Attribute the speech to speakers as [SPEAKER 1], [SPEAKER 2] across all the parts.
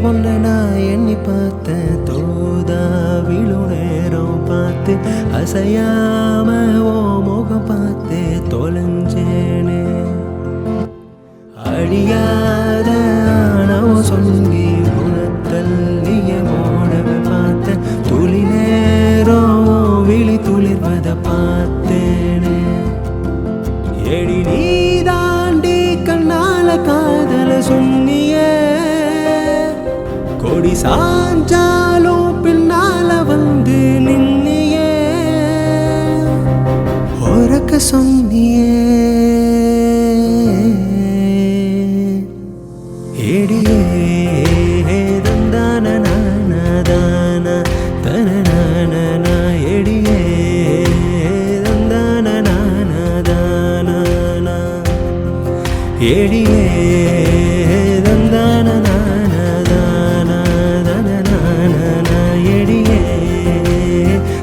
[SPEAKER 1] ஒன்ன நான் எண்ணி பார்த்தேன் தோதா விழு நேரம் பார்த்து அசையாம ஓ முகம் பார்த்து தொலைஞ்சேனே அழியாத ஆணவ சொல்லி உணத்தல்லிய ஓடவே பார்த்தேன் துளி நேரம் விழி துளிர்வத பார்த்தேனே எடி நீ தாண்டி கண்ணால காதல சொன்னியே கொடி சாஞ்சாலும் பின்னால வந்து நின்னியே உறக்க சொன்னியே எடியே தந்தான நான தன எடியே தந்தான நான எடியே தந்தான எடியே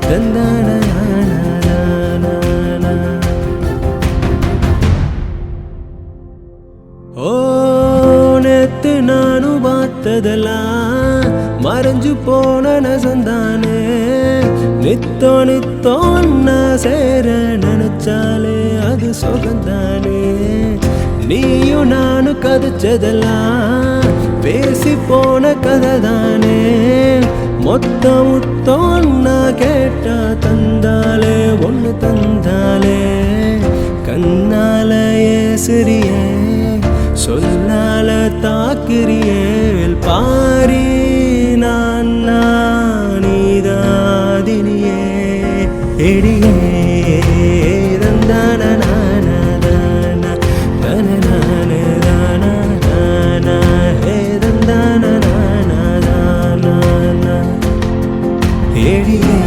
[SPEAKER 1] தந்தான ஓ நேத்து நானும் பார்த்ததெல்லாம் மறைஞ்சு போன நசந்தானே நித்தோ நித்தோன்னா சேர நினைச்சாலே அது சுகந்தானே நீயும் நானும் கதைச்சதெல்லாம் பேசி போன கதை தானே மொத்த முத்தோன்னா கேட்டா தந்தாலே ஒன்று தந்தாலே கண்ணால ஏசுறியே சொல்லால தாக்குறியேல் பாரி நான் நீதாதினியே எடியே தந்தான எடியே